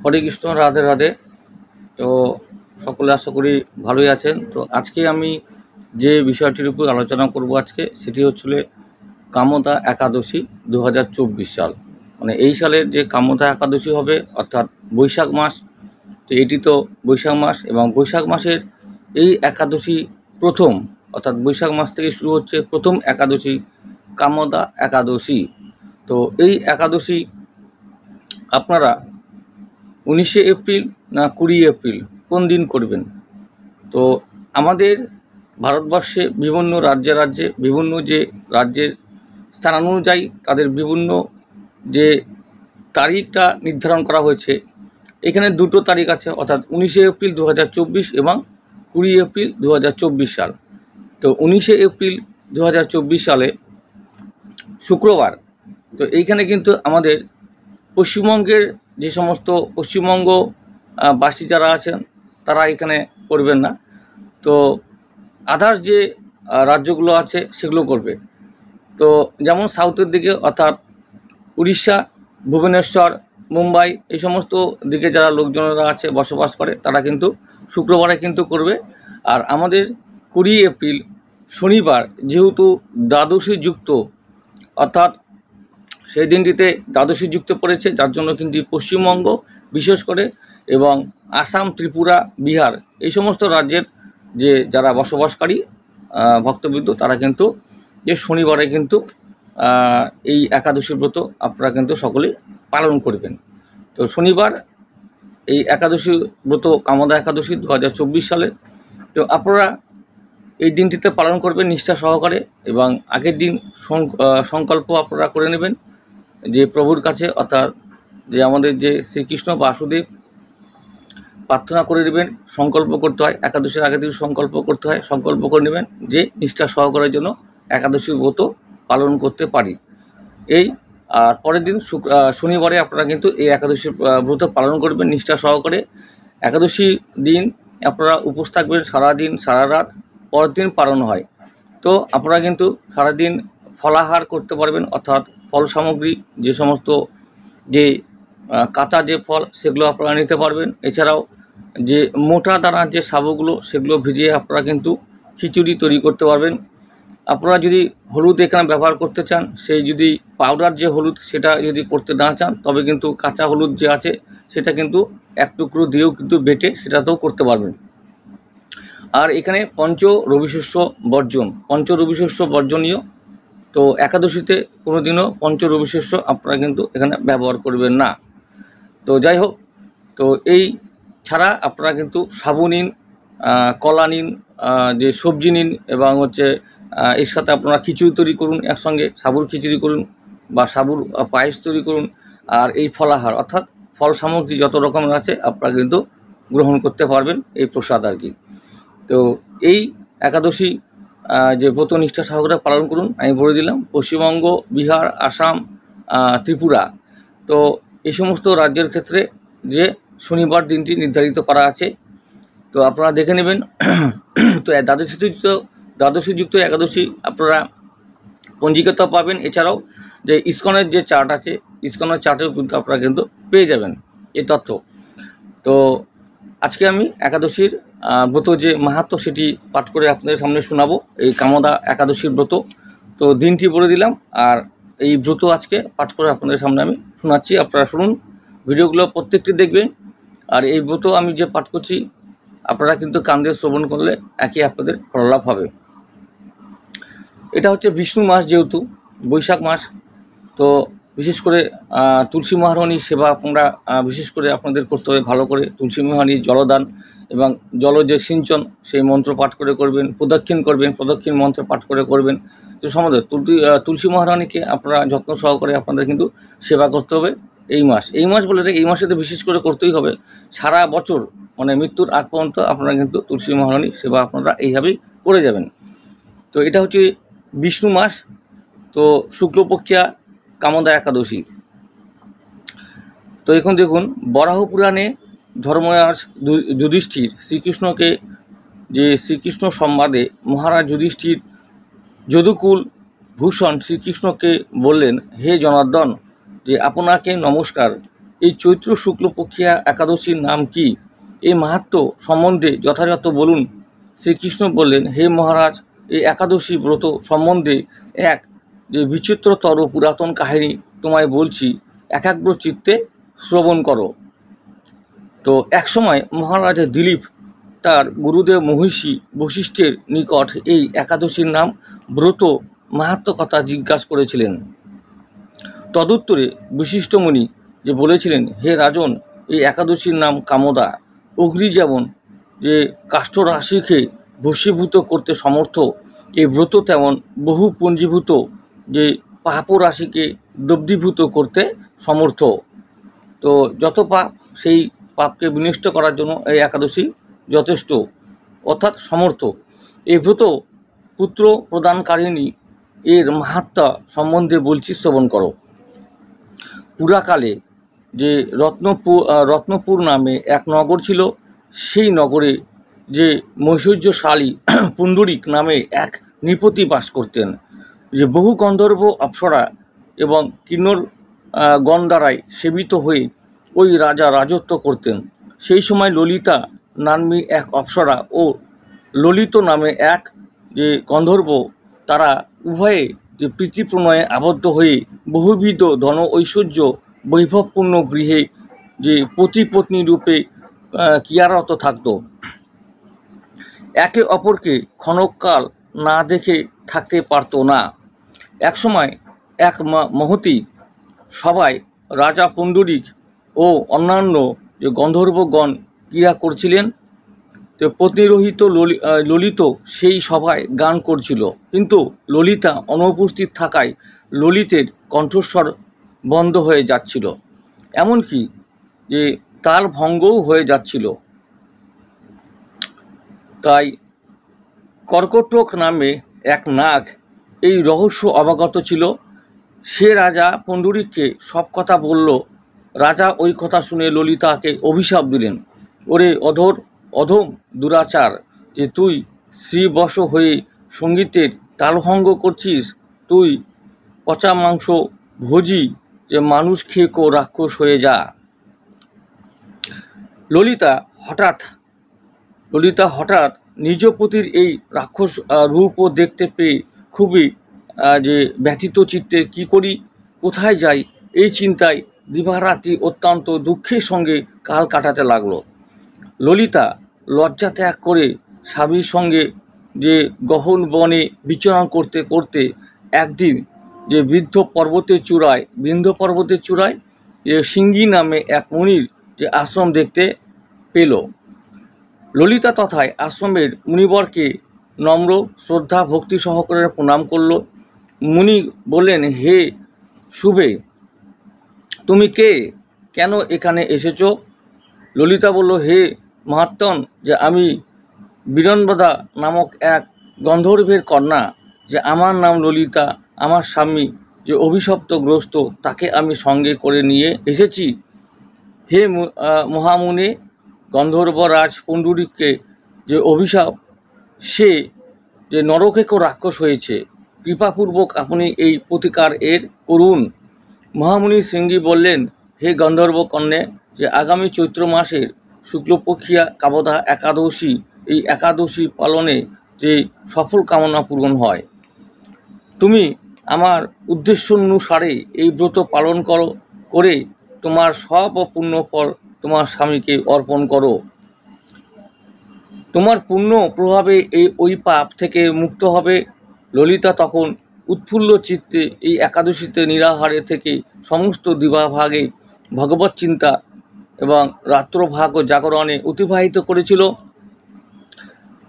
হরে কৃষ্ণ, রাধে রাধে। তো সকলে আশা করি ভালোই আছেন। তো আজকে আমি যে বিষয়টির উপর আলোচনা করব আজকে, সেটি হচ্ছিল কামদা একাদশী 2024 সাল। মানে এই সালের যে কামদা একাদশী হবে, অর্থাৎ বৈশাখ মাস। তো এটি তো বৈশাখ মাস, এবং বৈশাখ মাসের এই একাদশী প্রথম, অর্থাৎ বৈশাখ মাস থেকে শুরু হচ্ছে প্রথম একাদশী, কামদা একাদশী। তো এই একাদশী আপনারা 19শে এপ্রিল না 20 এপ্রিল কোন দিন করবেন? তো আমাদের ভারতবর্ষে বিভিন্ন রাজ্যে বিভিন্ন যে রাজ্যের স্থান অনুযায়ী তাদের বিভিন্ন যে তারিখটা নির্ধারণ করা হয়েছে। এখানে দুটো তারিখ আছে, অর্থাৎ 19শে এপ্রিল 2024 এবং 20 এপ্রিল 2024 সাল। তো 19শে এপ্রিল 2024 সালে শুক্রবার। তো এইখানে কিন্তু আমাদের পশ্চিমবঙ্গের যে সমস্ত পশ্চিমবঙ্গ বাসী যারা আছেন তারা এখানে করবেন না। তো আদার্স যে রাজ্যগুলো আছে সেগুলো করবে। তো যেমন সাউথের দিকে, অর্থাৎ উড়িষ্যা, ভুবনেশ্বর, মুম্বাই, এই সমস্ত দিকে যারা লোকজনেরা আছে বসবাস করে, তারা কিন্তু শুক্রবারে কিন্তু করবে। আর আমাদের 20 এপ্রিল শনিবার, যেহেতু দ্বাদশী যুক্ত, অর্থাৎ সেই দিনটিতে দ্বাদশী যুক্ত পড়েছে, যার জন্য কিন্তু পশ্চিমবঙ্গ বিশেষ করে এবং আসাম, ত্রিপুরা, বিহার, এই সমস্ত রাজ্যের যে যারা বসবাসকারী ভক্তবৃন্দ, তারা কিন্তু যে শনিবারে কিন্তু এই একাদশী ব্রত আপনারা কিন্তু সকলেই পালন করবেন। তো শনিবার এই একাদশী ব্রত, কামদা একাদশী 2024 সালে। তো আপনারা এই দিনটিতে পালন করবেন নিষ্ঠা সহকারে, এবং আগের দিন সংকল্প আপনারা করে নেবেন যে প্রভুর কাছে, অর্থাৎ যে আমাদের যে শ্রীকৃষ্ণ বাসুদেব, প্রার্থনা করে নেবেন। সংকল্প করতে হয়, একাদশীর আগের দিন সংকল্প করতে হয়। সংকল্প করে নেবেন যে নিষ্ঠা সহকারের জন্য একাদশী ব্রত পালন করতে পারি। এই আর পরের দিন শনিবারে আপনারা কিন্তু এই একাদশী ব্রত পালন করবেন নিষ্ঠা সহকারে। একাদশী দিন আপনারা উপোস থাকবেন সারাদিন, সারা রাত। পরের দিন পালন হয়। তো আপনারা কিন্তু সারাদিন ফলাহার করতে পারবেন, অর্থাৎ ফল সামগ্রী যে সমস্ত যে কাঁচা যে ফল, সেগুলো আপনারা নিতে পারবেন। এছাড়াও যে মোটা দানার যে সাবুগুলো, সেগুলো ভিজিয়ে আপনারা কিন্তু খিচুড়ি তৈরি করতে পারবেন। আপনারা যদি হলুদ এখানে ব্যবহার করতে চান, সেই যদি পাউডার যে হলুদ সেটা যদি করতে না চান, তবে কিন্তু কাঁচা হলুদ যে আছে সেটা কিন্তু এক টুকরো দিয়েও কিন্তু বেটে সেটাতেও করতে পারবেন। আর এখানে পঞ্চ রবিশস্য বর্জনীয়। তো একাদশীতে কোনোদিনও পঞ্চ রবিশস্য আপনারা কিন্তু এখানে ব্যবহার করবেন না। তো যাই হোক, তো এই ছাড়া আপনারা কিন্তু সাবু নিন, কলা নিন, যে সবজি নিন, এবং হচ্ছে এর সাথে আপনারা খিচুড়ি তৈরি করুন, একসঙ্গে সাবুর খিচুড়ি করুন বা সাবুর পায়েস তৈরি করুন। আর এই ফলাহার, অর্থাৎ ফল সামগ্রী যত রকমের আছে আপনারা কিন্তু গ্রহণ করতে পারবেন, এই প্রসাদ আর কি। তো এই একাদশী যে ব্রত নিষ্ঠা সহকারে পালন করুন। আমি বলে দিলাম পশ্চিমবঙ্গ, বিহার, আসাম, ত্রিপুরা। তো এই সমস্ত রাজ্যের ক্ষেত্রে যে শনিবার দিনটি নির্ধারিত করা আছে, তো আপনারা দেখে নেবেন। তো দ্বাদশীযুক্ত একাদশী আপনারা পঞ্জিকাত পাবেন। এছাড়াও যে ইসকনের যে চার্ট আছে, ইসকনের চার্টেও কিন্তু আপনারা কিন্তু পেয়ে যাবেন এই তথ্য। তো আজকে আমি একাদশীর ব্রত যে মাহাত্ম্য, সেটি পাঠ করে আপনাদের সামনে শোনাবো, এই কামদা একাদশীর ব্রত। তো দিনটি বলে দিলাম, আর এই ব্রত আজকে পাঠ করে আপনাদের সামনে আমি শোনাচ্ছি। আপনারা শুনুন, ভিডিওগুলো প্রত্যেকটি দেখবেন। আর এই ব্রত আমি যে পাঠ করছি, আপনারা কিন্তু কান দিয়ে শ্রবণ করলে একই আপনাদের ফললাভ হবে। এটা হচ্ছে বিষ্ণু মাস, যেহেতু বৈশাখ মাস, তো বিশেষ করে তুলসী মহারানীর সেবা আপনারা বিশেষ করে আপনাদের করতে হবে ভালো করে। তুলসী মহারানীর জলদান এবং জল যে সিঞ্চন, সেই মন্ত্র পাঠ করে করবেন। প্রদক্ষিণ মন্ত্র পাঠ করে করবেন। তো সমাজে তুলসী মহারানীকে আপনারা যত্ন সহকারে আপনাদের কিন্তু সেবা করতে হবে। এই মাস বলে এই মাসে তো বিশেষ করে করতেই হবে। সারা বছর মানে মৃত্যুর আগ পর্যন্ত আপনারা কিন্তু তুলসী মহারানীর সেবা আপনারা এইভাবেই করে যাবেন। তো এটা হচ্ছে বিষ্ণু মাস, তো শুক্লপক্ষিয়া কামদা একাদশী। তো এখন দেখুন, বরাহ পুরাণে ধর্মরাজ যুধিষ্ঠির শ্রীকৃষ্ণকে, যে শ্রীকৃষ্ণ সংবাদে মহারাজ যুধিষ্ঠির যদুকুল ভূষণ শ্রীকৃষ্ণকে বললেন, হে জনার্দন, যে আপনাকে নমস্কার। এই চৈত্র শুক্লপক্ষিয়া একাদশীর নাম কি? এই মাহাত্ম্য সম্বন্ধে যথাযথ বলুন। শ্রীকৃষ্ণ বললেন, হে মহারাজ, এই একাদশী ব্রত সম্বন্ধে এক যে বিচিত্রতর পুরাতন কাহিনী তোমায় বলছি, একাগ্র চিত্তে শ্রবণ করো। তো একসময় মহারাজ দিলীপ তার গুরুদেব মহিষী বশিষ্ঠের নিকট এই একাদশীর নাম, ব্রত, মাহাত্ম্য কথা জিজ্ঞাসা করেছিলেন। তদুত্তরে বশিষ্ঠমুনি যে বলেছিলেন, হে রাজন, এই একাদশীর নাম কামদা। অগ্নি যেমন যে কাষ্ঠ রাশিকে ভস্মীভূত করতে সমর্থ, এই ব্রত তেমন বহু পুঞ্জীভূত যে পাপ রাশিকে দগ্ধীভূত করতে সমর্থ। তো যত পাপ, সেই পাপকে বিনষ্ট করার জন্য এই একাদশী যথেষ্ট, অর্থাৎ সমর্থ। এই ব্রত পুত্র প্রদানকারিণী, এর মাহাত্ম্য সম্বন্ধে বলছি, শ্রবণ করো। পুরাকালে যে রত্নপুর নামে এক নগর ছিল, সেই নগরে যে মৈশ্বর্যশালী পুণ্ডরিক নামে এক নৃপতি বাস করতেন, যে বহু গন্ধর্ব অপ্সরা এবং কিন্নর গণ দ্বারাই সেবিত হয়ে ওই রাজা রাজত্ব করতেন। সেই সময় ললিতা নাম্নী এক অপ্সরা ও ললিত নামে এক যে গন্ধর্ব, তারা উভয়ে যে প্রীতি প্রণয়ে আবদ্ধ হয়ে বহুবিধ ধন ঐশ্বর্য বৈভবপূর্ণ গৃহে যে পতি পত্নী রূপে ক্রিয়ারত থাকত। একে অপরকে ক্ষণকাল না দেখে থাকতে পারত না। একসময় এক মহতী সভায় রাজা পুণ্ডরিক ও অন্যান্য যে গন্ধর্বগণ ক্রিয়া করছিলেন। তো পত্নীরহিত ললিত সেই সভায় গান করছিল, কিন্তু ললিতা অনুপস্থিত থাকায় ললিতের কণ্ঠস্বর বন্ধ হয়ে যাচ্ছিল, এমনকি যে তাল ভঙ্গও হয়ে যাচ্ছিল। তাই কর্কটক নামে এক নাগ এই রহস্য অবগত ছিল। সে রাজা পুণ্ডরিককে সব কথা বলল। রাজা ওই কথা শুনে ললিতাকে অভিশাপ দিলেন, ওরে অধম দুরাচার, যে তুই শ্রীবশ হয়ে সঙ্গীতের তালভঙ্গ করছিস, তুই পচা মাংস ভোজি, যে মানুষ খেয়ে রাক্ষস হয়ে যা। ললিতা হঠাৎ নিজ পতির এই রাক্ষস রূপও দেখতে পেয়ে খুবই যে ব্যথিত চিত্তে কি করি, কোথায় যাই, এই চিন্তায় দিবারাত্রি অত্যন্ত দুঃখের সঙ্গে কাল কাটাতে লাগলো। ললিতা লজ্জা ত্যাগ করে স্বামীর সঙ্গে যে গহন বনে বিচরণ করতে করতে একদিন যে বৃন্দ পর্বতের চূড়ায় যে সিঙ্গি নামে এক মুনির যে আশ্রম দেখতে পেল। ললিতা তথায় আশ্রমের মুনিবরকে নম্র শ্রদ্ধা ভক্তি সহকারে প্রণাম করল। মুনি বললেন, হে শুভে, তুমি কে, কেন এখানে এসেছ? ললিতা বলল, হে মহাত্মন, যে আমি বীরন্বদা নামক এক গন্ধর্বের কন্যা, যে আমার নাম ললিতা, আমার স্বামী যে অভিশপ্তগ্রস্ত, তাকে আমি সঙ্গে করে নিয়ে এসেছি। হে মহামুনে, গন্ধর্বরাজ পুণ্ডরিককে যে অভিশাপ, সে যে নরকেকো রাক্ষস হয়েছে, কৃপাপূর্বক আপনি এই প্রতিকার এর করুন। মহামুনি সিঙ্গি বললেন, হে গন্ধর্ব কন্যা, যে আগামী চৈত্র মাসের শুক্লপক্ষিয়া কামদা একাদশী, এই একাদশী পালনে যে সফল কামনা পূরণ হয়। তুমি আমার উদ্দেশ্যানুসারে এই ব্রত পালন করে তোমার সব পুণ্য ফল তোমার স্বামীকে অর্পণ করো। তোমার পুণ্য প্রভাবে ওই পাপ থেকে মুক্ত হবে। ললিতা তখন উৎফুল্ল চিত্তে এই একাদশীতে নিরাহারে থেকে সমস্ত দিবাভাগে ভগবত চিন্তা এবং রাত্রভাগ ও জাগরণে অতিবাহিত করেছিল।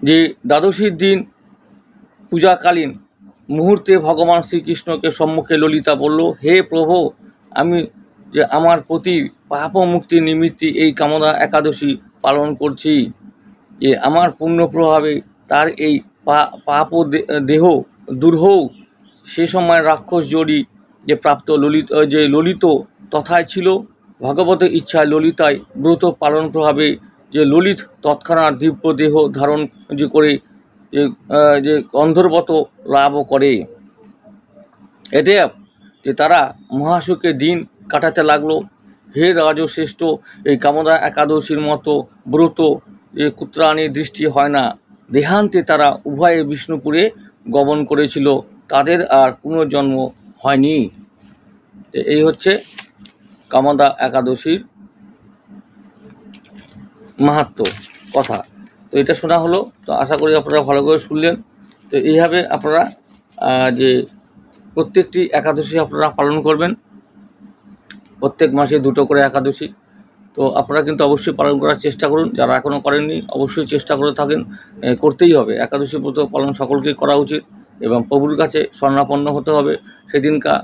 যে দ্বাদশীর দিন পূজাকালীন মুহূর্তে ভগবান শ্রীকৃষ্ণকে সম্মুখে ললিতা বলল, হে প্রভু, আমি যে আমার পতির পাপ মুক্তির নিমিত্তে এই কামদা একাদশী পালন করছি, যে আমার পুণ্য প্রভাবে তার এই পাপ দেহ দূর হোক। সে সময় রাক্ষস জড়ি যে প্রাপ্ত ললিত তথায় ছিল। ভগবতের ইচ্ছায় ললিতায় ব্রত পালন প্রভাবে যে ললিত তৎক্ষণাৎ দিব্য দেহ ধারণ যে করে যে গন্ধর্বত লাভ করে। এতে যে তারা মহাসুখে দিন কাটাতে লাগলো। হে রাজশ্রেষ্ঠ, এই কামদা একাদশীর মতো ব্রত যে কুত্রাণীর দৃষ্টি হয় না। দেহান্তে তারা উভয়ে বিষ্ণুপুরে গমন করেছিল, তাদের আর পুনর্জন্ম হয়নি। এই হচ্ছে কামদা একাদশীর মাহাত্ম্য কথা। তো এটা শোনা হলো, তো আশা করি আপনারা ভালো করে শুনলেন। তো এইভাবে আপনারা যে প্রত্যেকটি একাদশী আপনারা পালন করবেন, প্রত্যেক মাসে 2টো করে একাদশী। তো আপনারা কিন্তু অবশ্যই পালন করার চেষ্টা করুন, যারা এখনও করেননি অবশ্যই চেষ্টা করে থাকেন, করতেই হবে। একাদশী ব্রত পালন সকলকেই করা উচিত এবং প্রভুর কাছে শরণাপন্ন হতে হবে। সেদিনকার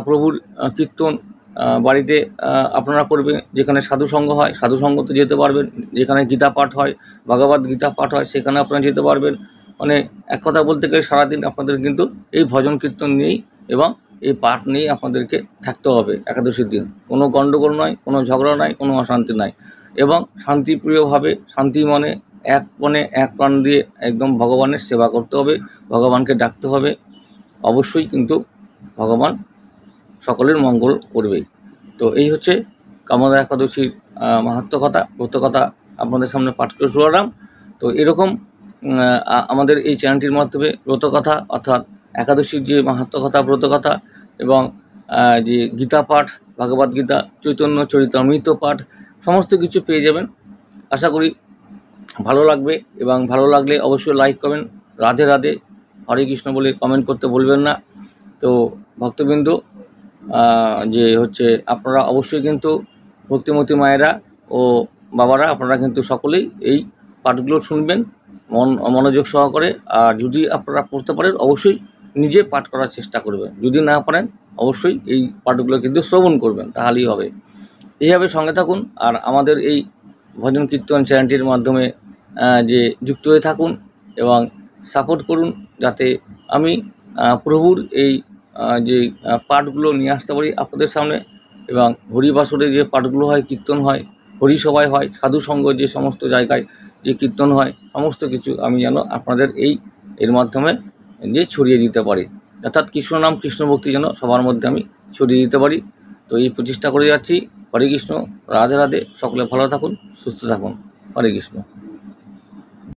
প্রভুর কীর্তন বাড়িতে আপনারা করবেন, যেখানে সাধুসঙ্গ হয় সাধুসঙ্গতে যেতে পারবেন, যেখানে গীতা পাঠ হয়, ভগবদ গীতা পাঠ হয়, সেখানে আপনারা যেতে পারবেন। মানে এক কথা বলতে গেলে সারাদিন আপনাদের কিন্তু এই ভজন কীর্তন নিয়েই এবং এই পাঠ নিয়ে আপনাদেরকে থাকতে হবে একাদশীর দিন। কোনো গণ্ডগোল নয়, কোনো ঝগড়া নয়, কোনো অশান্তি নয়, এবং শান্তিপ্রিয়ভাবে শান্তি মনে এক প্রাণ দিয়ে একদম ভগবানের সেবা করতে হবে, ভগবানকে ডাকতে হবে। অবশ্যই কিন্তু ভগবান সকলের মঙ্গল করবেই। তো এই হচ্ছে কামদা একাদশীর মাহাত্ম্য কথা, ব্রত কথা আপনাদের সামনে পাঠ করে শোনালাম। তো এরকম আমাদের এই চ্যানেলটির মাধ্যমে ব্রত কথা অর্থাৎ একাদশীর যে মাহাত্ম্য কথা, ব্রত কথা এবং যে গীতা পাঠ, ভগবদ গীতা, চৈতন্য চরিতামৃত পাঠ সমস্ত কিছু পেয়ে যাবেন। আশা করি ভালো লাগবে এবং ভালো লাগলে অবশ্যই লাইক করবেন। রাধে রাধে, হরে কৃষ্ণ বলে কমেন্ট করতে ভুলবেন না। তো ভক্তবৃন্দ, যে হচ্ছে আপনারা অবশ্যই কিন্তু ভক্তিমতী মায়েরা ও বাবারা আপনারা কিন্তু সকলেই এই পাঠগুলো শুনবেন মনোযোগ সহকারে। আর যদি আপনারা পড়তে পারেন অবশ্যই নিজে পাঠ করার চেষ্টা করবেন, যদি না পারেন অবশ্যই এই পাঠগুলো কিন্তু শ্রবণ করবেন, তাহলেই হবে। এইভাবে সঙ্গে থাকুন আর আমাদের এই ভজন কীর্তন চ্যানেলটির মাধ্যমে যে যুক্ত হয়ে থাকুন এবং সাপোর্ট করুন, যাতে আমি প্রভুর এই যে পাঠগুলো নিয়ে আসতে পারি আপনাদের সামনে। এবং হরিবাসরে যে পাঠগুলো হয়, কীর্তন হয়, হরিসভায় হয়, সাধুসঙ্গ যে সমস্ত জায়গায় যে কীর্তন হয়, সমস্ত কিছু আমি যেন আপনাদের এর মাধ্যমে যে ছড়িয়ে দিতে পারি, অর্থাৎ কৃষ্ণ নাম কৃষ্ণ ভক্তি যেন সবার মধ্যে আমি ছড়িয়ে দিতে পারি। তো এই প্রচেষ্টা করে যাচ্ছি। হরে কৃষ্ণ, রাধে রাধে, সকলে ভালো থাকুন, সুস্থ থাকুন। হরে কৃষ্ণ।